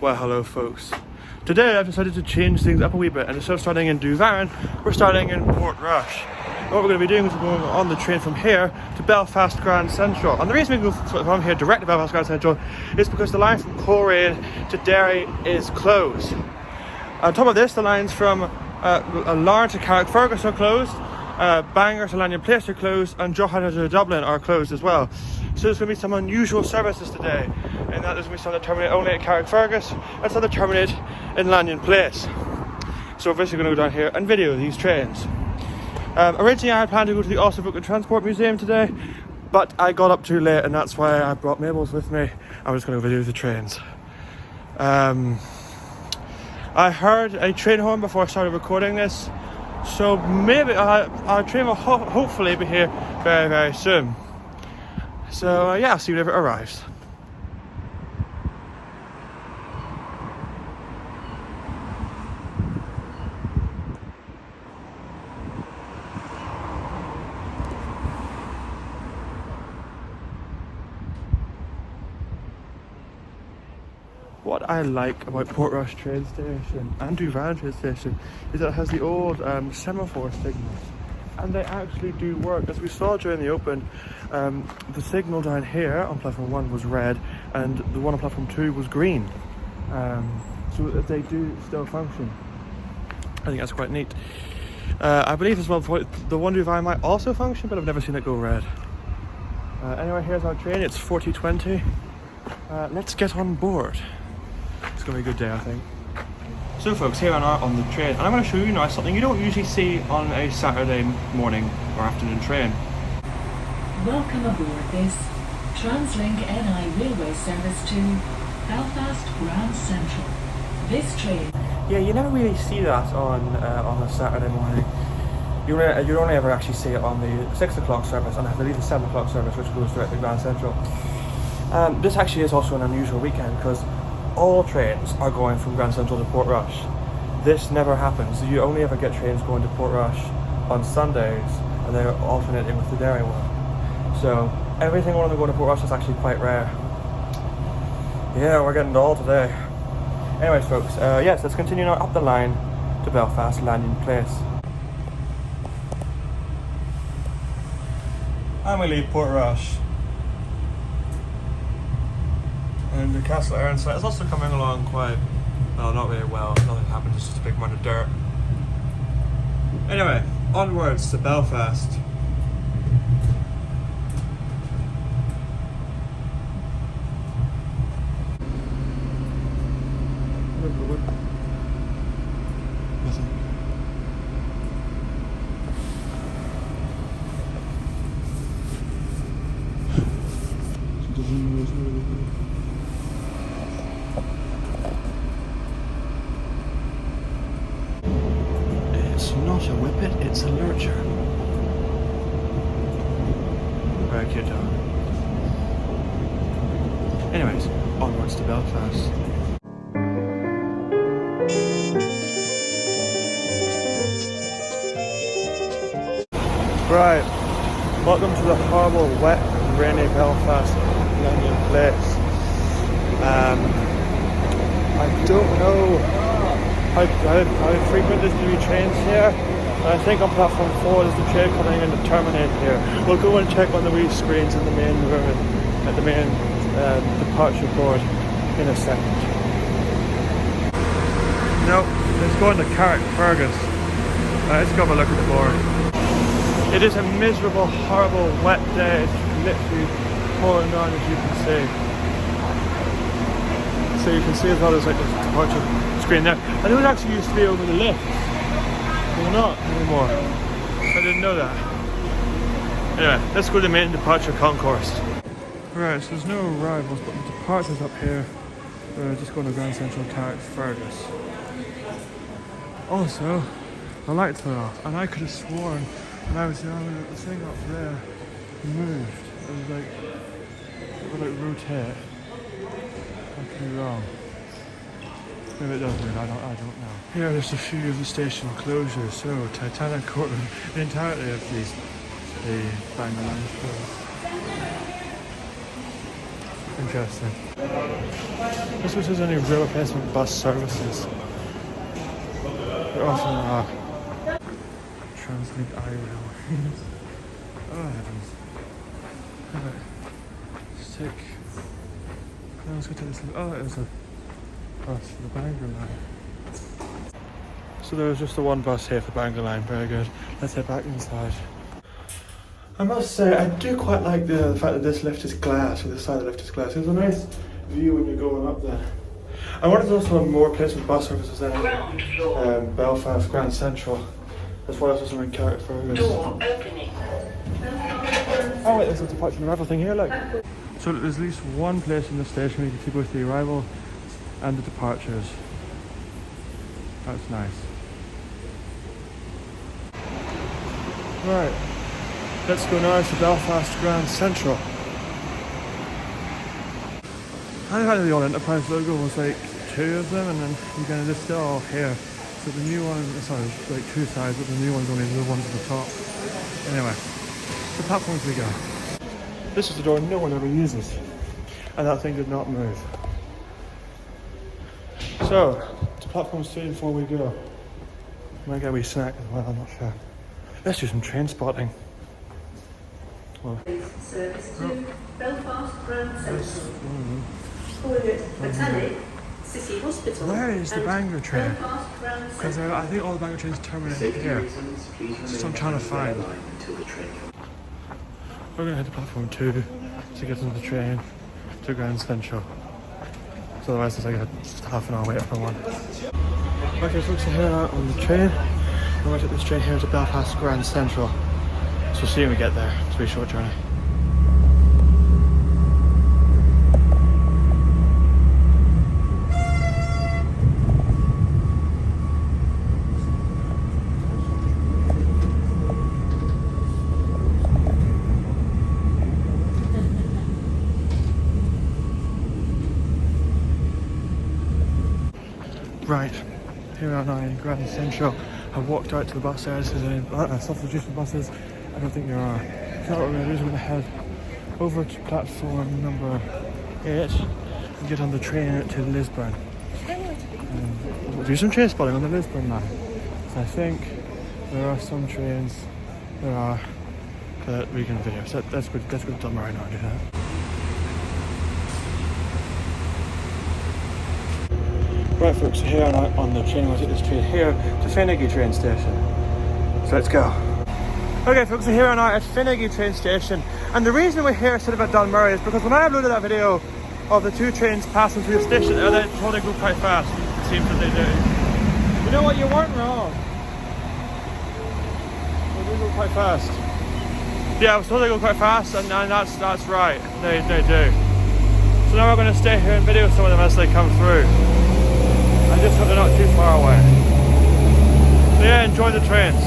Well, hello folks. Today I've decided to change things up a wee bit, and instead of starting in Dunmurry, we're starting in Portrush. And what we're going to be doing is we're going on the train from here to Belfast Grand Central. And the reason we go from here direct to Belfast Grand Central is because the line from Coleraine to Derry is closed. On top of this, the lines from Larne to Carrickfergus are closed, Bangor to Lanyon Place are closed, and Drogheda to Dublin are closed as well. So there's going to be some unusual services today, and that there's going to be some that terminate only at Carrickfergus and some that terminate in Lanyon Place. So we're basically going to go down here and video these trains. Originally I had planned to go to the Osnabrück Transport Museum today, but I got up too late, and that's why I brought Mabel's with me. I'm just going to video the trains. I heard a train horn before I started recording this, so maybe our train will hopefully be here very, very soon. So yeah, I'll see you whenever it arrives. What I like about Portrush train station and Dunmurry train station is that it has the old semaphore signals, and they actually do work. As we saw during the open, the signal down here on platform 1 was red and the one on platform 2 was green, so they do still function. I think that's quite neat. I believe as well the one Dunmurry might also function, but I've never seen it go red. Anyway, here's our train. It's 4020. Let's get on board. It's going to be a good day, I think. So folks, here I am on the train, and I'm going to show you now something you don't usually see on a Saturday morning or afternoon train. Welcome aboard this Translink NI railway service to Belfast Grand Central. This train... Yeah, you never really see that on a Saturday morning. You only ever actually see it on the 6 o'clock service, and I believe the 7 o'clock service, which goes directly to Grand Central. This actually is also an unusual weekend because all trains are going from Grand Central to Portrush. This never happens. You only ever get trains going to Portrush on Sundays, and they're alternating with the Derry one. So everything going to Portrush is actually quite rare. Yeah, we're getting it all today. Anyways folks, yes, let's continue now up the line to Belfast Lanyon Place. And we leave Portrush. And the Castle Iron site is also coming along quite, well, not really well. Nothing happened, it's just a big amount of dirt. Anyway, onwards to Belfast. It's not a whippet, it's a lurcher. Very cute dog. Anyways, onwards to Belfast. Right, welcome to the horrible, wet and rainy Belfast Lanyon Place. I don't know how frequent there's going to be trains here. I think on platform 4 there's the train coming in to terminate here. We'll go and check on the wee screens in the main room, at the main departure board in a second. No, it's going to Carrickfergus. Let's go have a look at the board. It is a miserable, horrible, wet day. It's literally pouring down, as you can see. So you can see as well there's like this departure screen there. And it would actually used to be over the lift. But not anymore. I didn't know that. Anyway, let's go to the main departure concourse. Right, so there's no arrivals, but the departure's up here. We're just going to Grand Central Carrickfergus. Also, the lights were off, and I could have sworn when I was young that the thing up there moved. It was like, it would like rotate. I could be wrong. Maybe it does move, I don't know. Here are just a few of the station closures. So, Titanic Courtroom, the entirety of the Bangor line is closed. interesting. This was any rail replacement bus services. There often are. Translink I-Rail. Oh heavens. Alright. Let's take... No, let's go to this. Oh, it was a bus for the Bangor line. So there was just the one bus here for the Bangor line. Very good. Let's head back inside. I must say, I do quite like the fact that this lift is glass, or this side of the lift is glass. It's a nice view when you're going up there. I wanted to also have more replacement bus services than Belfast Grand Central. That's why I was also in Carrickfergus. Door opening. Oh wait, there's a departure and arrival thing here, look. So there's at least one place in the station where you can see both the arrival and the departures. That's nice. Right, let's go now to Belfast Grand Central. I had the old Enterprise logo was like two of them, and then you kind of just still all here. So the new one, sorry, like two sides, but the new one's only the ones at the top. Anyway, the platforms we go. This is the door no one ever uses, and that thing did not move. So, to platforms 3 and 4 we go. Might get a wee snack as well, I'm not sure. Let's do some train spotting. Well, Service to Belfast Grand Central. Toilet, Botanic, City Hospital. where is the Bangor train? Belfast Grand Because Central. I think all the Bangor trains terminate here. That's what I'm trying to find. We're going to head to platform 2 to get on the train to Grand Central. So otherwise it's like a half an hour wait for one. Okay folks, we're here on the train. We're going to take this train here to Belfast Grand Central. So see when we get there. It's a very short journey. Right, here we are now in Grand Central. I've walked out to the bus there. This is any self-reducing buses. I don't think there are. So what we're going to do is we're going to head over to platform number 8 and get on the train to Lisburn. We'll do some train spotting on the Lisburn line. So I think there are some trains that we can video. So let's go to Dunmurry now and do that. Right folks, so here I'm on the train. We'll take this train here to Finaghy train station. So let's go. Okay folks, so here I'm at Finaghy train station, and the reason we're here instead of at Dunmurry is because when I uploaded that video of the two trains passing through the station, they told they go quite fast. It seems that they do. You know what, you weren't wrong. They do go quite fast. Yeah, I was told they go quite fast, and that's right. They do. So now we're going to stay here and video some of them as they come through. I just hope they're not too far away. So yeah, enjoy the trains.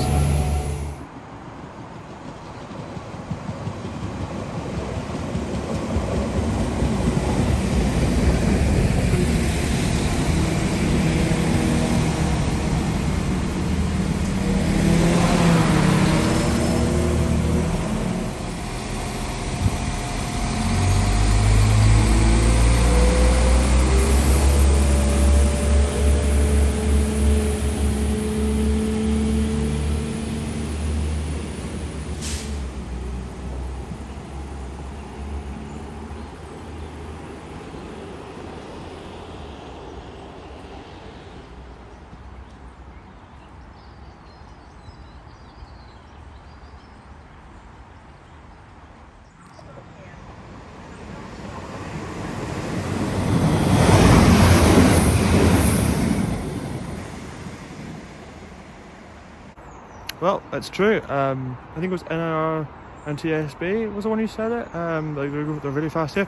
Well, that's true. I think it was NIRB&TSB was the one who said it. They're really fast here.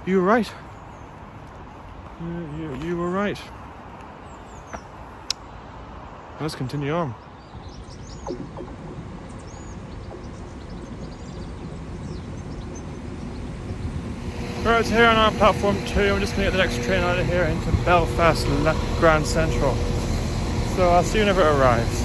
You were right. You were right. Let's continue on. Alright, so here on our platform 2, I'm just going to get the next train out of here into Belfast Grand Central. So I'll see you whenever it arrives.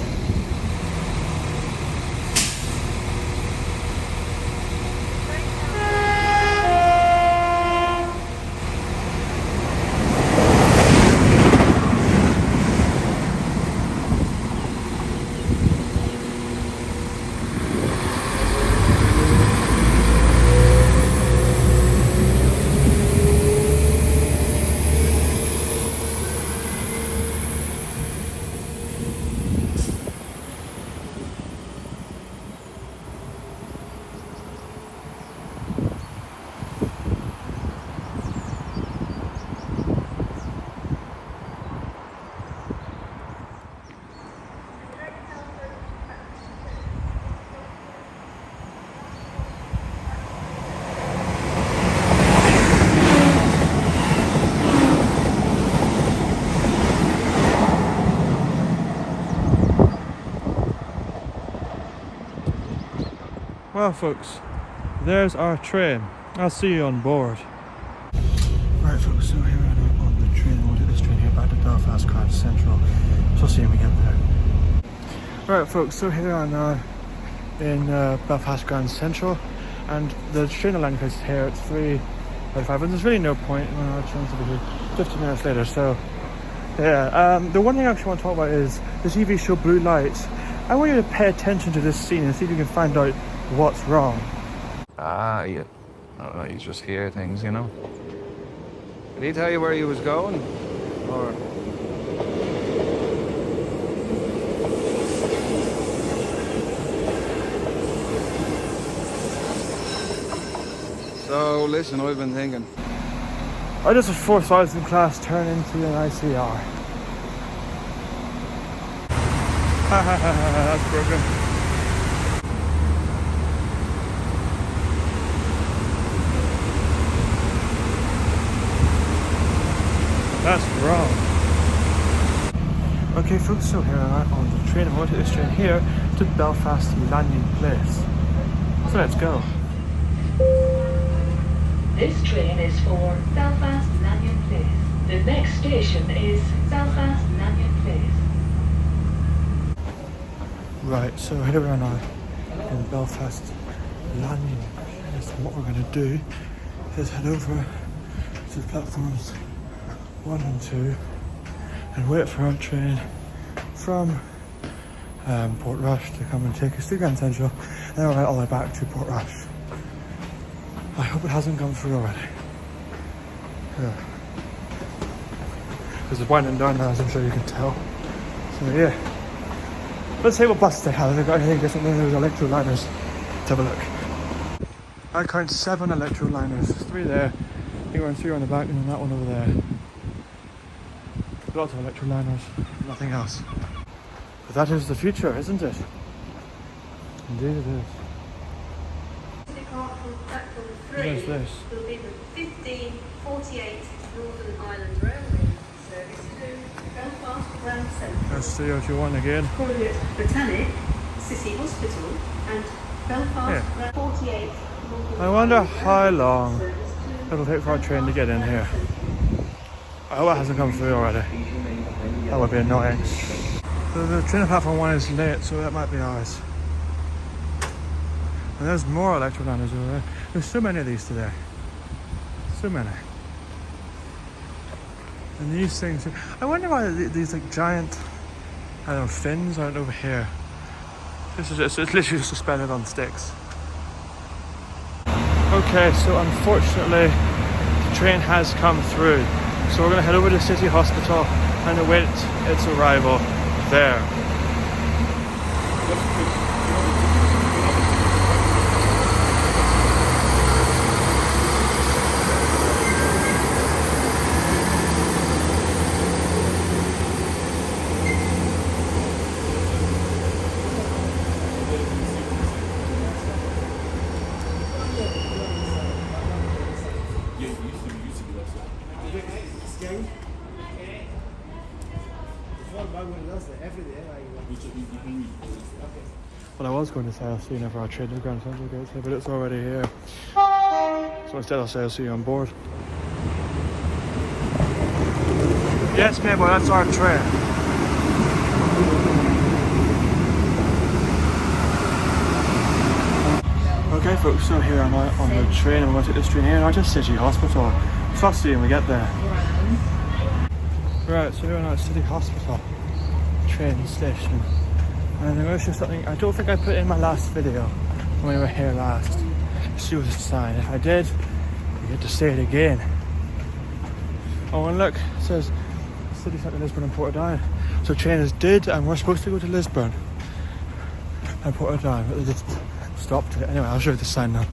Well folks, there's our train. I'll see you on board. Right folks, so here I am on the train. We'll take this train here back to Belfast Grand Central. So see you when we get there. Right folks, so here I am now in Belfast Grand Central, and the train line is here at 3:45, but there's really no point when our train's will be here 15 minutes later. So yeah, the one thing I actually want to talk about is the TV show Blue Lights. I want you to pay attention to this scene and see if you can find out what's wrong. Ah, yeah. Oh, you just hear things, you know. Did he tell you where he was going? Or... So, listen, I've been thinking. I just a 4,000 class turn into an ICR. Ha ha ha ha, that's broken. That's wrong. Okay folks, so here I am on the train. I'm going to take this train here to Belfast Lanyon Place. So let's go. This train is for Belfast Lanyon Place. The next station is Belfast Lanyon Place. Right, so here we are now in Belfast Lanyon Place. And what we're going to do is head over to platforms 1 and 2 and wait for our train from Portrush to come and take us to Grand Central, and then we'll ride all the way back to Portrush. I hope it hasn't come through already. Yeah. Because it's winding down now, as I'm sure you can tell. So yeah. Let's see what buses they have. If they've got anything different than those electro liners. Let's have a look. I count 7 electro liners. 3 there. I think 3 on the back and then that one over there. Lots of electro liners. Nothing else. But that is the future, isn't it? Indeed it is. To depart from platform 3 What is this? will be the 1548 Northern Ireland Railway service to Belfast Grand Central. That's 3021 again. Corrugate Botanic, City Hospital, and Belfast Grand 48 Northern I wonder Ireland how Railway long service to it'll take for our train to get in here. I hope it hasn't come through already. That would be annoying. So the train at platform 1 is late, so that might be ours. And there's more electroliners over there. There's so many of these today. So many. And these things, I wonder why these like giant, I don't know, fins aren't over here. This is it's literally just suspended on sticks. Okay, so unfortunately the train has come through. So we're going to head over to City Hospital and await its arrival there. Well, I was going to say I'll see you whenever our train to Grand Central gets here, but it's already here. So instead I'll say I'll see you on board. Yes, mate, boy, that's our train. Okay, folks, so here I'm out on the train. I'm going to take this train here now to City Hospital. So I'll see you when we get there. Right, so here I'm at City Hospital train station. And I'm going to show something I don't think I put in my last video when we were here last. Suicide sign. If I did, you get to say it again. Oh, and look, it says City Centre Lisburn and Portadown. So trainers did, and we're supposed to go to Lisburn and Portadown, but they just stopped it. Anyway, I'll show you the sign now.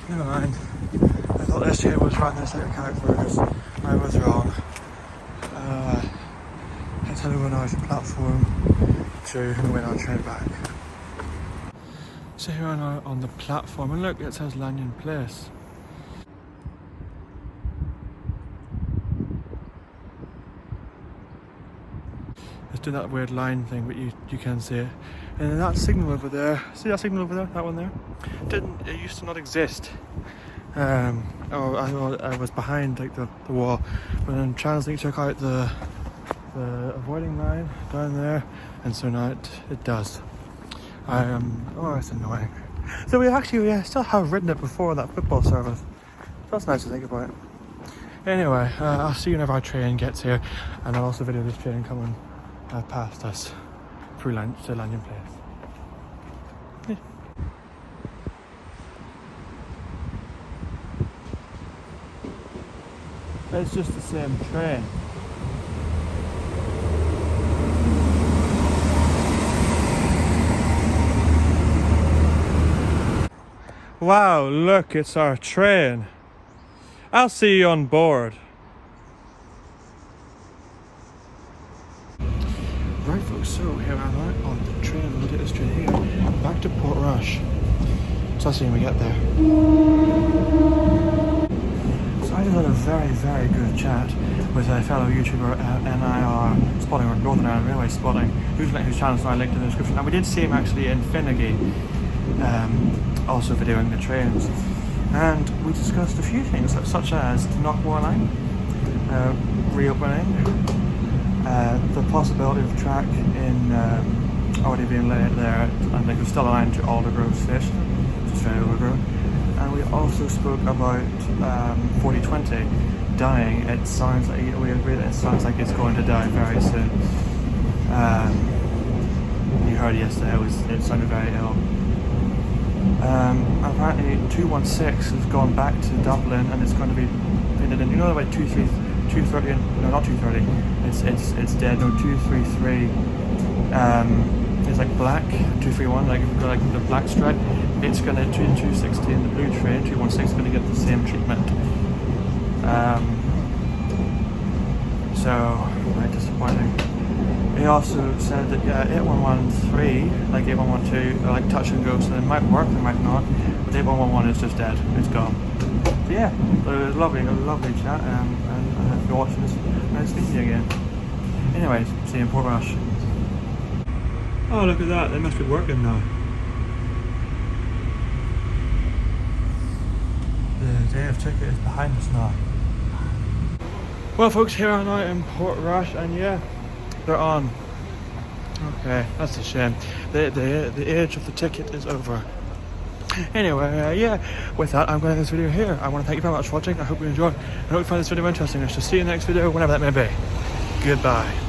Never mind. I thought this here was running this like a character because I was wrong. Let's head over now to platform 2 and wait our train back. So here I am on the platform, and look, it says Lanyon Place. It's doing that weird line thing, but you can see it. And then that signal over there, see that signal over there, that one there? It used to not exist. I was behind like the wall, but then translating check out the avoiding line down there, and so now it does. It's annoying. So we still have ridden it before that football service. That's nice to think about. Anyway, I'll see you whenever our train gets here, and I'll also video this train coming past us through to Lanyon Place. Yeah. It's just the same train. Wow, look, it's our train. I'll see you on board. Right folks, so here am I on the train, the latest train here, back to Portrush. So I'll see you when we get there. So I just had a very, very good chat with a fellow YouTuber at NIRSpotting, or Northern Ireland Railway Spotting, whose channel is now linked in the description. And we did see him actually in Finaghy, also videoing the trains. And we discussed a few things, such as Knockmore Line, reopening, the possibility of track in already being laid there, and there's still a line to Aldergrove Station, just very overgrown. And we also spoke about 4020 dying. It sounds like, we agree that it sounds like it's going to die very soon. You heard yesterday, it sounded very ill. Apparently 216 has gone back to Dublin, and it's going to be painted in, you know, like 230, no, not 230, it's dead. No, 233 is like black. 231, like you've got like the black stripe. It's going to 216, the blue train. 216 is going to get the same treatment. So very disappointing. He also said that 8113, like 8112, are like touch and go, so they might work, they might not. But 8111 is just dead, it's gone. So yeah, so it was a lovely chat, and I hope you're watching this nice video again. Anyways, see you in Portrush. Oh, look at that, they must be working now. The day of ticket is behind us now. Well folks, here I am now in Portrush, and yeah, they're on. Okay, that's a shame. The age of the ticket is over. Anyway, yeah, with that, I'm going to end this video here. I want to thank you very much for watching. I hope you enjoyed. I hope you find this video interesting. I shall see you in the next video, whenever that may be. Goodbye.